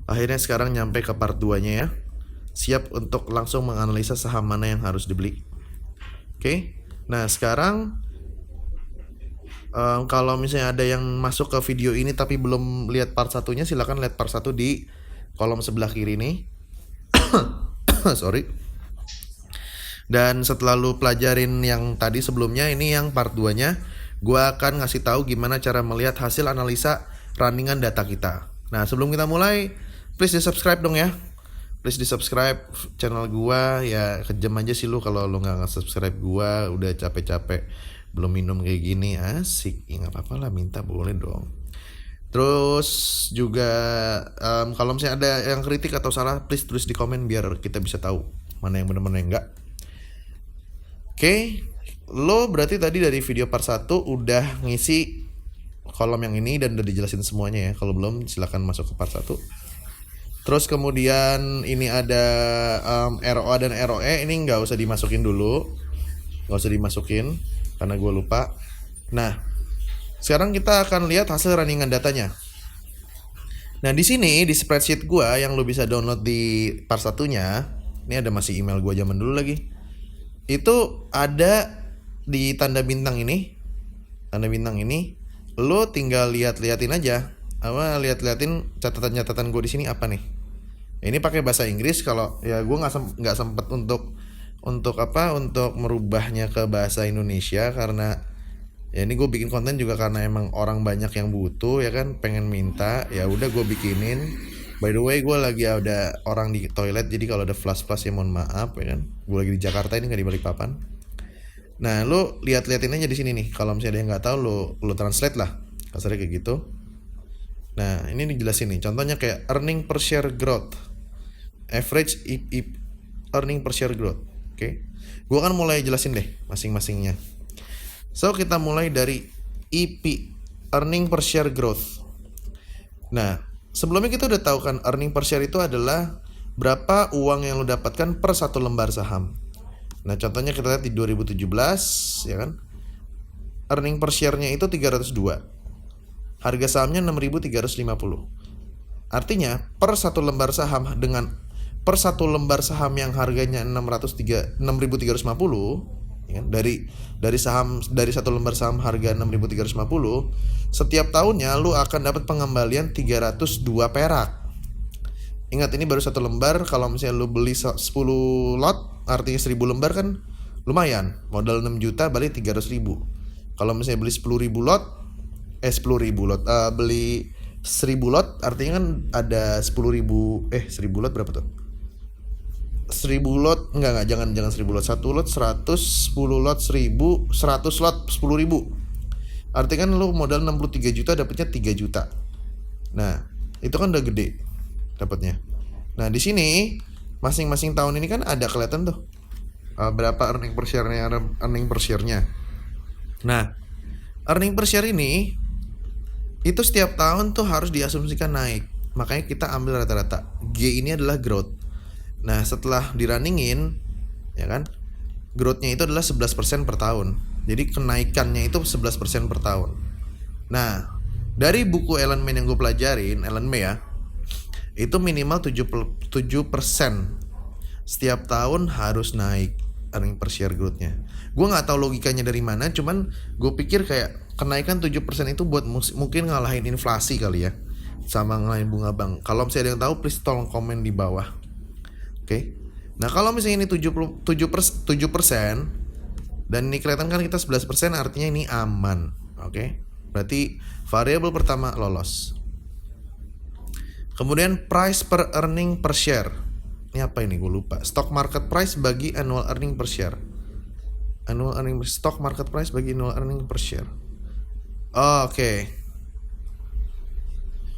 Akhirnya sekarang nyampe ke part 2-nya ya. Siap untuk langsung menganalisa saham mana yang harus dibeli. Oke. Nah, sekarang kalau misalnya ada yang masuk ke video ini tapi belum lihat part 1-nya, silakan lihat part 1 di kolom sebelah kiri nih. Sorry. Dan setelah lu pelajarin yang tadi sebelumnya, ini yang part 2-nya, gua akan ngasih tahu gimana cara melihat hasil analisa runningan data kita. Nah, sebelum kita mulai, please di subscribe dong ya. Please di subscribe channel gua. Ya kejam aja sih lu kalau lu nggak nge-subscribe gua, udah capek-capek belum minum kayak gini, asik. Ya nggak apa-apa lah, minta boleh dong. Terus juga kalau misalnya ada yang kritik atau salah, please tulis di komen biar kita bisa tahu mana yang benar mana yang enggak. Oke, lo berarti tadi dari video part 1 udah ngisi kolom yang ini dan udah dijelasin semuanya ya. Kalau belum silahkan masuk ke part 1. Terus kemudian ini ada ROA dan ROE, ini nggak usah dimasukin dulu. Nggak usah dimasukin karena gue lupa. Nah, sekarang kita akan lihat hasil runningan datanya. Nah, di sini di spreadsheet gue yang lo bisa download di part 1-nya, ini ada masih email gue zaman dulu lagi. Itu ada di tanda bintang ini. Tanda bintang ini, lo tinggal liatin aja. Liatin catatan-catatan gue di sini apa nih. Ini pakai bahasa Inggris. Kalau ya gue nggak sempet untuk merubahnya ke bahasa Indonesia karena ya ini gue bikin konten juga karena emang orang banyak yang butuh ya kan, pengen minta, ya udah gue bikinin. By the way, gue lagi ada orang di toilet, jadi kalau ada flash ya mohon maaf ya kan. Gue lagi di Jakarta ini, nggak di Balikpapan. Nah, lo liatin aja di sini nih. Kalau misalnya ada yang nggak tahu, lo translate lah, kasarnya kayak gitu. Nah, ini dijelasin nih. Contohnya kayak earning per share growth, average earning per share growth. Oke, gue akan mulai jelasin deh masing-masingnya. So, kita mulai dari EP, earning per share growth. Nah, sebelumnya kita udah tahu kan earning per share itu adalah berapa uang yang lo dapatkan per satu lembar saham. Nah, contohnya kita lihat di 2017 ya kan. Earning per share-nya itu 302. Harga sahamnya 6.350. Artinya per satu lembar saham yang harganya 6.350 ya, dari satu lembar saham harga 6.350, setiap tahunnya lu akan dapat pengembalian 302 perak. Ingat, ini baru satu lembar. Kalau misalnya lu beli 10 lot, artinya 1000 lembar kan lumayan. Modal 6 juta balik 300.000. Kalau misalnya beli 10.000 lot, beli 1000 lot artinya kan ada 10.000, 1000 lot berapa tuh? 1000 lot, enggak, jangan 1000 lot. 1 lot 100, 10 lot 1000, 100 lot 10.000. Artinya kan lu modal 63 juta dapatnya 3 juta. Nah, itu kan udah gede dapatnya. Nah, di sini masing-masing tahun ini kan ada kelihatan tuh berapa earning per share-nya. Nah, earning per share ini itu setiap tahun tuh harus diasumsikan naik. Makanya kita ambil rata-rata. G ini adalah growth. Nah, setelah dirunningin ya kan, growth-nya itu adalah 11% per tahun. Jadi kenaikannya itu 11% per tahun. Nah, dari buku Alan May yang gue pelajarin, Alan May ya, itu minimal 7% setiap tahun harus naik earning per share growth-nya. Gue gak tahu logikanya dari mana, cuman gue pikir kayak kenaikan 7% itu buat mungkin ngalahin inflasi kali ya, sama ngalahin bunga bank. Kalau misalnya ada yang tahu, please tolong komen di bawah. Oke. Nah, kalau misalnya ini 7% dan ini kelihatan kan kita 11%, artinya ini aman. Oke. Berarti variabel pertama lolos. Kemudian price per earning per share. Ini apa ini? Gue lupa. Stock market price bagi annual earning per share. Stock market price bagi annual earning per share. Oke.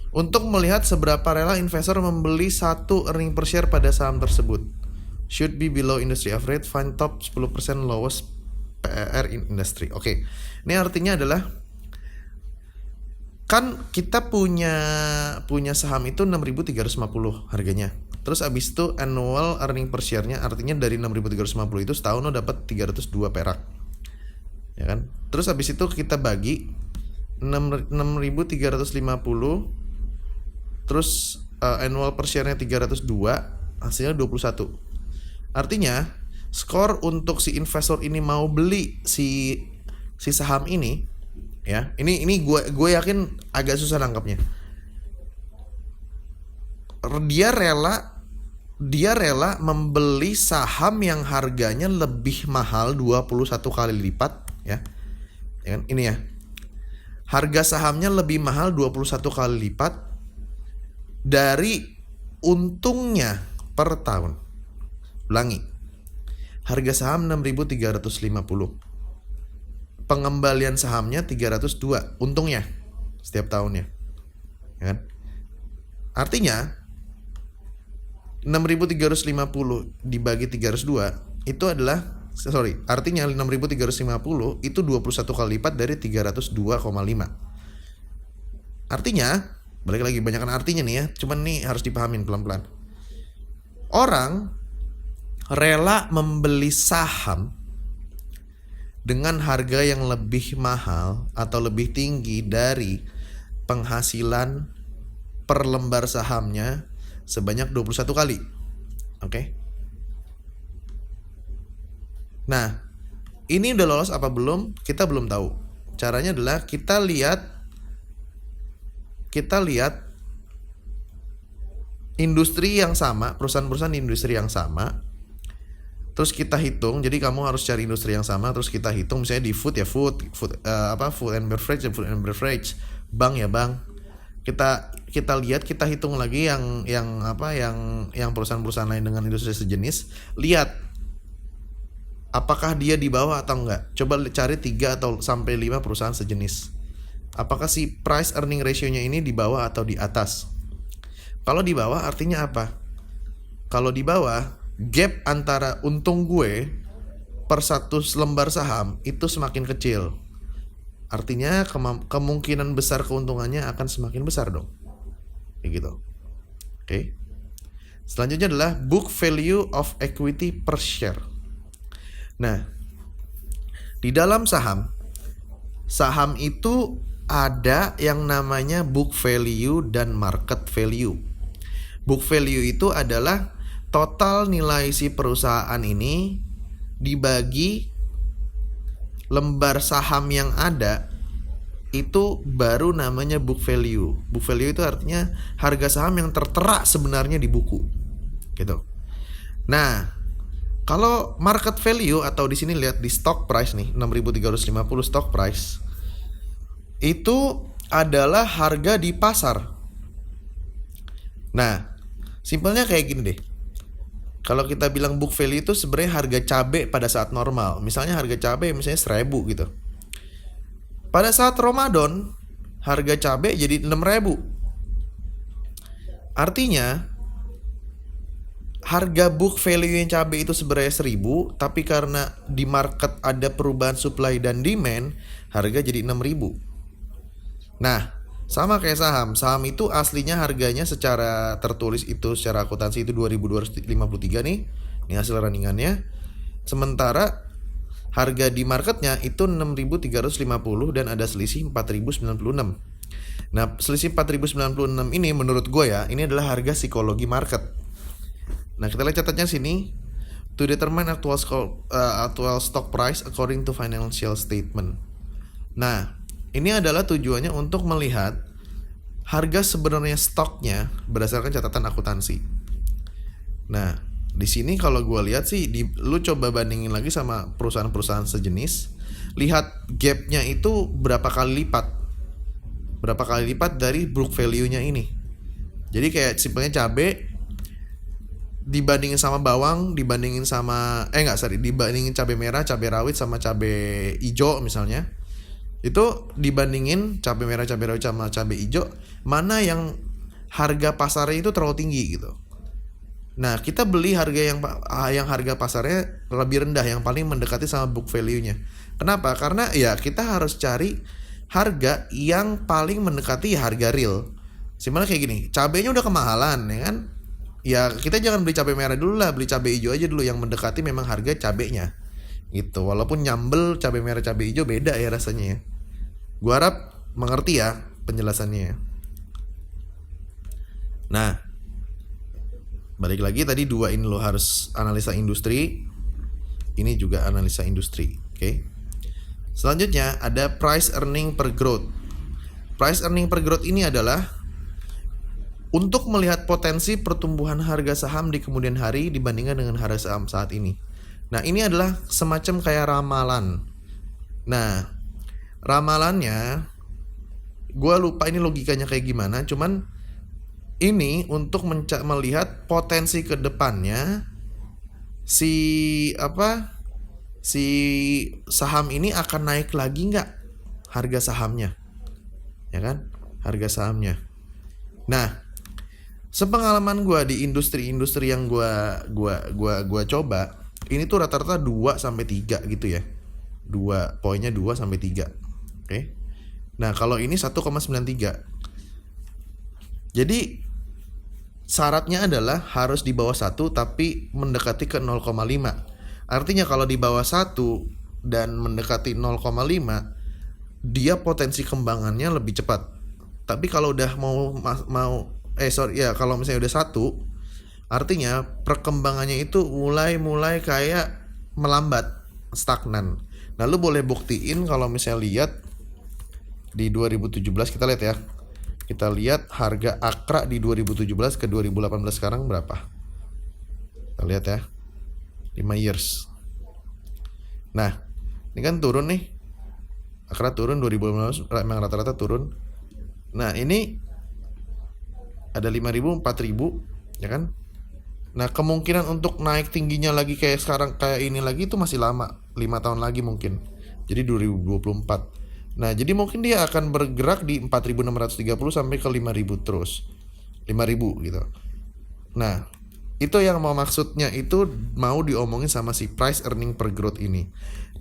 Untuk melihat seberapa rela investor membeli satu earning per share pada saham tersebut. Should be below industry average. Find top 10% lowest PER in industry. Oke. Ini artinya adalah kan kita punya saham itu 6.350 harganya. Terus abis itu annual earning per share-nya, artinya dari 6.350 itu setahun lo dapat 302 perak. Ya kan? Terus abis itu kita bagi 6.350 terus annual per share-nya 302, hasilnya 21. Artinya skor untuk si investor ini mau beli si saham ini, ya, ini gue yakin agak susah nangkapnya. Dia rela membeli saham yang harganya lebih mahal 21 kali lipat, ya kan? Ini ya, harga sahamnya lebih mahal 21 kali lipat dari untungnya per tahun. Ulangi, harga saham 6.350, pengembalian sahamnya 302 untungnya setiap tahunnya, ya kan? Artinya 6.350 dibagi 302 itu adalah, artinya 6.350 itu 21 kali lipat dari 302,5. Artinya, balik lagi, banyakkan artinya nih ya, cuman nih harus dipahamin pelan-pelan. Orang rela membeli saham dengan harga yang lebih mahal atau lebih tinggi dari penghasilan per lembar sahamnya sebanyak 21 kali. Oke. Nah, ini udah lolos apa belum? Kita belum tahu. Caranya adalah kita lihat industri yang sama, perusahaan-perusahaan di industri yang sama. Terus kita hitung, jadi kamu harus cari industri yang sama, terus kita hitung misalnya di food ya food and beverage ya food and beverage, bank ya bank. Kita lihat, kita hitung lagi yang perusahaan-perusahaan lain dengan industri sejenis, lihat apakah dia di bawah atau enggak. Coba cari 3 atau sampai 5 perusahaan sejenis. Apakah si price earning ratio-nya ini di bawah atau di atas? Kalau di bawah artinya apa? Kalau di bawah, gap antara untung gue per 1 lembar saham itu semakin kecil. Artinya kemungkinan besar keuntungannya akan semakin besar dong. Kayak gitu. Oke. Selanjutnya adalah book value of equity per share. Nah, di dalam saham itu ada yang namanya book value dan market value. Book value itu adalah total nilai si perusahaan ini dibagi lembar saham yang ada, itu baru namanya book value. Book value itu artinya harga saham yang tertera sebenarnya di buku. Gitu. Nah, kalau market value atau di sini lihat di stock price nih, 6.350 stock price. Itu adalah harga di pasar. Nah, simpelnya kayak gini deh. Kalau kita bilang book value itu sebenarnya harga cabai pada saat normal. Misalnya harga cabai misalnya 1.000 gitu. Pada saat Ramadan, harga cabai jadi 6.000. Artinya, harga book value yang cabai itu sebenarnya 1.000, tapi karena di market ada perubahan supply dan demand, harga jadi 6.000. Nah, sama kayak saham. Saham itu aslinya harganya secara tertulis itu secara akuntansi itu 2.253 nih. Ini hasil runningannya. Sementara harga di marketnya itu 6.350 dan ada selisih 4.096. Nah, selisih 4.096 ini menurut gue ya, ini adalah harga psikologi market. Nah, kita lihat catatnya sini. To determine actual stock price according to financial statement. Nah, ini adalah tujuannya untuk melihat harga sebenarnya stoknya berdasarkan catatan akuntansi. Nah, di sini kalau gue lihat sih, lu coba bandingin lagi sama perusahaan-perusahaan sejenis, lihat gapnya itu berapa kali lipat dari book value-nya ini. Jadi kayak simpelnya cabai dibandingin sama bawang, dibandingin cabai merah, cabai rawit sama cabai hijau misalnya. Itu dibandingin cabai merah, cabai rawit sama cabai hijau, mana yang harga pasarnya itu terlalu tinggi gitu. Nah, kita beli harga yang harga pasarnya lebih rendah, yang paling mendekati sama book value-nya. Kenapa? Karena ya kita harus cari harga yang paling mendekati harga real. Simpelnya kayak gini, cabainya udah kemahalan ya kan? Ya kita jangan beli cabai merah dulu lah, beli cabai hijau aja dulu yang mendekati memang harga cabainya. Gitu. Walaupun nyambel cabai merah cabai hijau beda ya rasanya ya. Gua harap mengerti ya penjelasannya. Nah, balik lagi tadi dua ini lo harus analisa industri, ini juga analisa industri. Oke. Selanjutnya ada price earning per growth. Price earning per growth ini adalah untuk melihat potensi pertumbuhan harga saham di kemudian hari dibandingkan dengan harga saham saat ini. Nah, ini adalah semacam kayak ramalan. Nah, ramalannya gue lupa ini logikanya kayak gimana, cuman ini untuk melihat potensi ke depannya si saham ini akan naik lagi nggak harga sahamnya, ya kan? Harga sahamnya. Nah, sepengalaman gue di industri-industri yang gua coba, ini tuh rata-rata 2 sampai 3 gitu ya. Poinnya 2 sampai 3. Oke. Nah, kalau ini 1,93. Jadi syaratnya adalah harus di bawah 1 tapi mendekati ke 0,5. Artinya kalau di bawah 1 dan mendekati 0,5, dia potensi kembangannya lebih cepat. Tapi kalau udah kalau misalnya udah 1, artinya perkembangannya itu mulai kayak melambat, stagnan. Nah, lu boleh buktiin kalau misalnya lihat di 2017, kita lihat ya. Kita lihat harga Akra di 2017 ke 2018 sekarang berapa. Kita lihat ya. 5 years. Nah, ini kan turun nih. Akra turun 2018, emang rata-rata turun. Nah, ini ada 5.000, 4.000, ya kan? Nah, kemungkinan untuk naik tingginya lagi kayak sekarang, kayak ini lagi itu masih lama, 5 tahun lagi mungkin. Jadi 2024. Nah, jadi mungkin dia akan bergerak di 4.630 sampai ke 5.000 terus. 5.000 gitu. Nah, itu yang maksudnya itu mau diomongin sama si price earning per growth ini.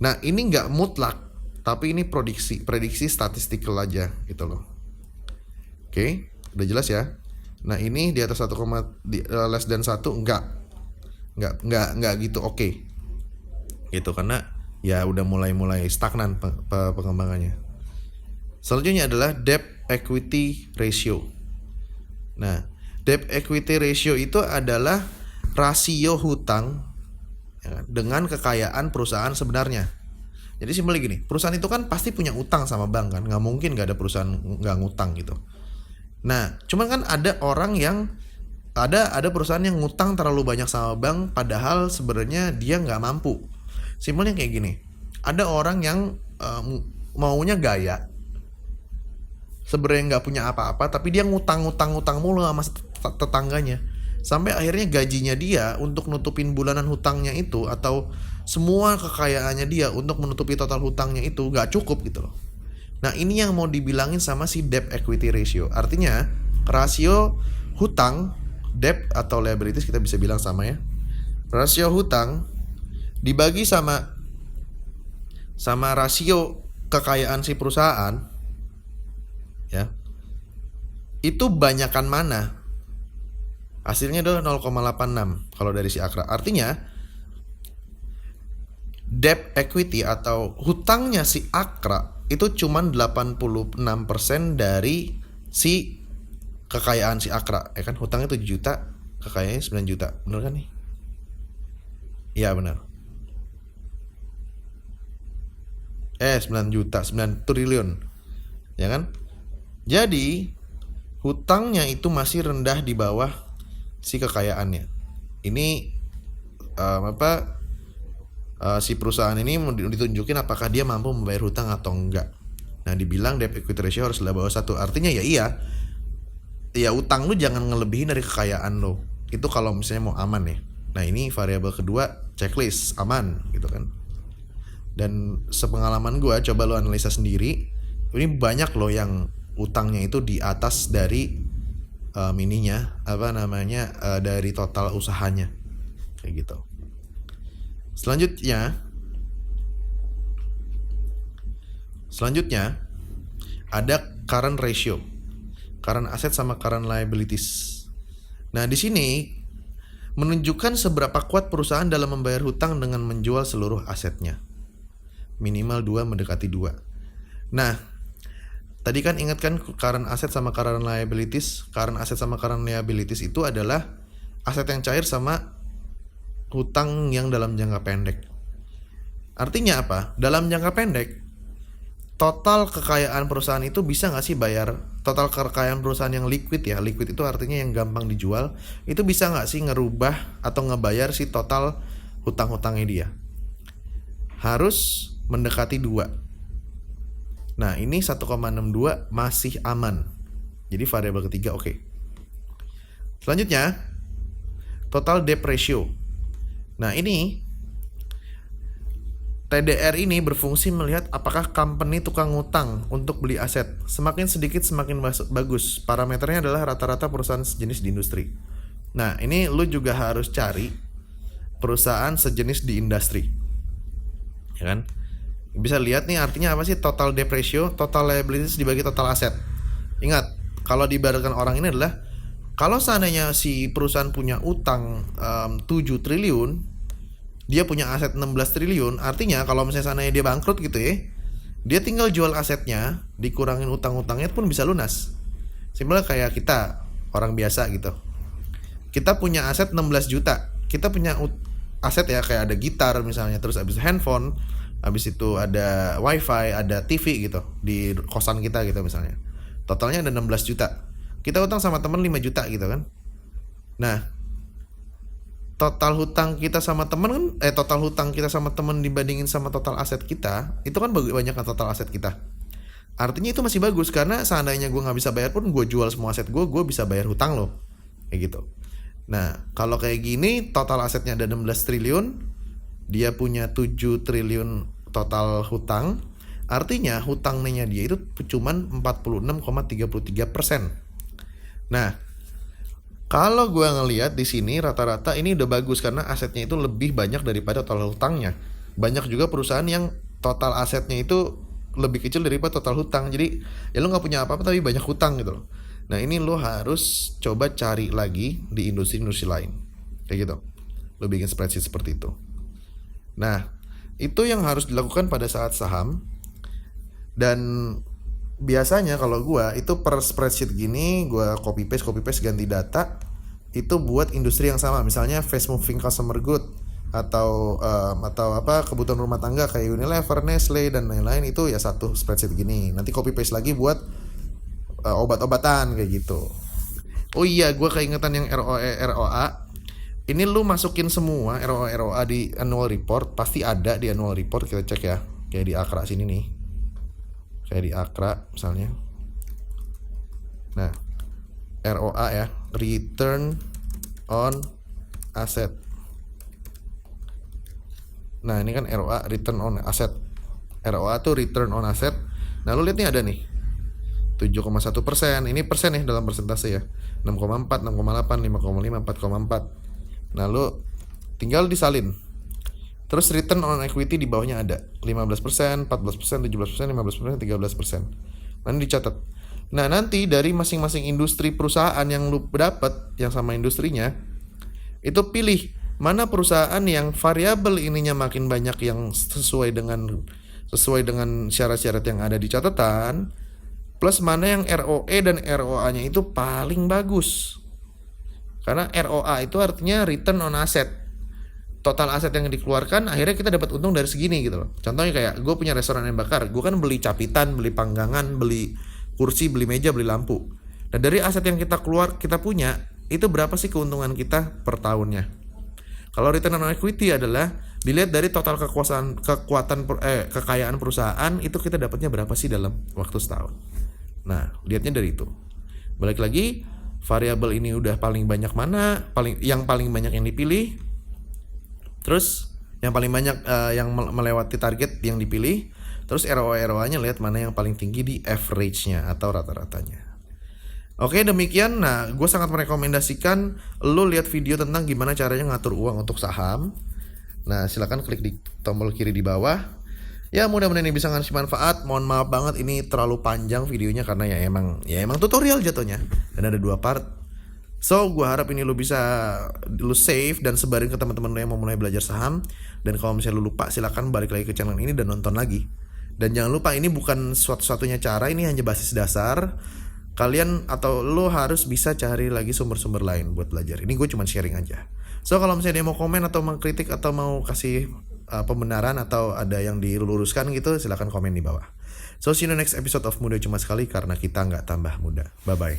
Nah, ini nggak mutlak, tapi ini prediksi statistikal aja gitu loh. Oke, udah jelas ya. Nah, ini di atas 1, less than 1 enggak gitu oke. Gitu, karena ya udah mulai stagnan pengembangannya. Selanjutnya adalah debt equity ratio. Nah, debt equity ratio itu adalah rasio hutang ya, dengan kekayaan perusahaan sebenarnya. Jadi simpelnya gini, perusahaan itu kan pasti punya utang sama bank kan, nggak mungkin nggak ada perusahaan nggak ngutang gitu. Nah, cuman kan ada orang yang ada perusahaan yang ngutang terlalu banyak sama bank, padahal sebenarnya dia nggak mampu. Simpelnya kayak gini, ada orang yang maunya gaya, sebenarnya nggak punya apa-apa, tapi dia ngutang mulu sama tetangganya, sampai akhirnya gajinya dia untuk nutupin bulanan hutangnya itu atau semua kekayaannya dia untuk menutupi total hutangnya itu nggak cukup gitu loh. Nah, ini yang mau dibilangin sama si debt equity ratio. Artinya rasio hutang, debt atau liabilities kita bisa bilang sama ya. Rasio hutang dibagi sama rasio kekayaan si perusahaan ya. Itu banyakan mana? Hasilnya adalah 0,86 kalau dari si Akra. Artinya debt equity atau hutangnya si Akra itu cuman 86% dari si kekayaan si Akra, ya kan? Hutangnya 7 juta, kekayaannya 9 juta. Bener kan nih? Iya, benar. 9 juta, 9 triliun. Ya kan? Jadi, hutangnya itu masih rendah di bawah si kekayaannya. Ini si perusahaan ini mau ditunjukin apakah dia mampu membayar hutang atau enggak. Nah, dibilang debt equity ratio harus di bawah 1. Artinya ya utang lu jangan ngelebihin dari kekayaan lo. Itu kalau misalnya mau aman ya. Nah, ini variabel kedua, checklist aman gitu kan. Dan sepengalaman gue, coba lo analisa sendiri, ini banyak lo yang utangnya itu di atas dari dari total usahanya kayak gitu. Selanjutnya ada current ratio, current asset sama current liabilities. Nah, di sini menunjukkan seberapa kuat perusahaan dalam membayar hutang dengan menjual seluruh asetnya. Minimal 2 mendekati 2. Nah, Tadi kan ingat kan current asset sama current liabilities. Current asset sama current liabilities itu adalah aset yang cair sama hutang yang dalam jangka pendek. Artinya apa? Dalam jangka pendek, total kekayaan perusahaan itu bisa nggak sih bayar total kekayaan perusahaan yang liquid ya? Liquid itu artinya yang gampang dijual. Itu bisa nggak sih ngerubah atau ngebayar si total hutang-hutangnya dia? Harus mendekati 2. Nah, ini 1,62 masih aman. Jadi variabel ketiga oke. Selanjutnya, total debt ratio. Nah, ini TDR ini berfungsi melihat apakah company tukang ngutang untuk beli aset. Semakin sedikit semakin bagus. Parameternya adalah rata-rata perusahaan sejenis di industri. Nah, ini lu juga harus cari perusahaan sejenis di industri. Ya kan? Bisa lihat nih artinya apa sih total debt ratio, total liabilities dibagi total aset. Ingat, kalau diibaratkan orang ini adalah kalau seandainya si perusahaan punya utang 7 triliun, dia punya aset 16 triliun, artinya kalau misalnya seandainya dia bangkrut gitu ya, dia tinggal jual asetnya, dikurangin utang-utangnya pun bisa lunas. Simpelnya kayak kita, orang biasa gitu. Kita punya aset 16 juta, kita punya aset ya kayak ada gitar misalnya, terus habis handphone, habis itu ada wifi, ada TV gitu di kosan kita gitu misalnya. Totalnya ada 16 juta. Kita utang sama temen 5 juta gitu kan. Nah, total hutang kita sama temen total hutang kita sama temen dibandingin sama total aset kita, itu kan banyak kan total aset kita. Artinya itu masih bagus karena seandainya gue nggak bisa bayar pun gue jual semua aset gue bisa bayar hutang loh. Kayak gitu. Nah, kalau kayak gini total asetnya ada 16 triliun, dia punya 7 triliun total hutang, artinya hutangnya dia itu cuman 46,33%. Nah, kalau gue ngelihat di sini rata-rata ini udah bagus karena asetnya itu lebih banyak daripada total hutangnya. Banyak juga perusahaan yang total asetnya itu lebih kecil daripada total hutang. Jadi ya lo nggak punya apa-apa tapi banyak hutang gitu loh. Nah, ini lo harus coba cari lagi di industri-industri lain. Kayak gitu. Lo bikin spreadsheet seperti itu. Nah, itu yang harus dilakukan pada saat saham. Dan biasanya kalau gue itu per spreadsheet gini, gue copy paste ganti data itu buat industri yang sama. Misalnya fast moving consumer good atau apa kebutuhan rumah tangga kayak Unilever, Nestle dan lain-lain, itu ya satu spreadsheet gini. Nanti copy paste lagi buat obat-obatan kayak gitu. Oh iya, gue keingetan yang ROE ROA. Ini lu masukin semua ROA ROA di annual report, pasti ada di annual report, kita cek ya. Kayak di Akra sini nih. Kayak di Akra misalnya. Nah, ROA ya, return on asset. Nah, ini kan ROA, return on asset. ROA tuh return on asset. Nah, lu lihat nih ada nih 7,1%. Ini persen ya dalam persentase ya. 6,4, 6,8, 5,5, 4,4. Nah, lu tinggal disalin. Terus return on equity di bawahnya ada 15%, 14%, 17%, 15%, 13%. Nanti dicatat. Nah, nanti dari masing-masing industri perusahaan yang lu dapat yang sama industrinya, itu pilih mana perusahaan yang variabel ininya makin banyak yang sesuai dengan syarat-syarat yang ada di catatan, plus mana yang ROE dan ROA-nya itu paling bagus. Karena ROA itu artinya return on asset. Total aset yang dikeluarkan, akhirnya kita dapat untung dari segini gitu loh. Contohnya kayak gue punya restoran ayam bakar, gue kan beli capitan, beli panggangan, beli kursi, beli meja, beli lampu. Nah, dari aset yang kita punya, itu berapa sih keuntungan kita per tahunnya? Kalau return on equity adalah dilihat dari total kekayaan perusahaan, itu kita dapatnya berapa sih dalam waktu setahun. Nah, lihatnya dari itu. Balik lagi, variabel ini udah paling banyak mana, yang paling banyak yang dipilih. Terus yang paling banyak yang melewati target yang dipilih. Terus ROA-nya lihat mana yang paling tinggi di average-nya atau rata-ratanya. Oke, demikian. Nah, gue sangat merekomendasikan lo lihat video tentang gimana caranya ngatur uang untuk saham. Nah, silakan klik di tombol kiri di bawah. Ya, mudah-mudahan ini bisa ngasih manfaat. Mohon maaf banget ini terlalu panjang videonya karena ya emang tutorial jatuhnya. Dan ada 2 part. So, gue harap ini lu bisa save dan sebarin ke teman-teman lu yang mau mulai belajar saham. Dan kalau misalnya lu lupa, silakan balik lagi ke channel ini dan nonton lagi. Dan jangan lupa ini bukan suatu-satunya cara, ini hanya basis dasar. Kalian atau lo harus bisa cari lagi sumber-sumber lain buat belajar. Ini gue cuma sharing aja. So kalau misalnya dia mau komen atau mengkritik atau mau kasih pembenaran atau ada yang diluruskan gitu, silakan komen di bawah. So see you in the next episode of Muda Cuma Sekali, karena kita nggak tambah muda. Bye bye.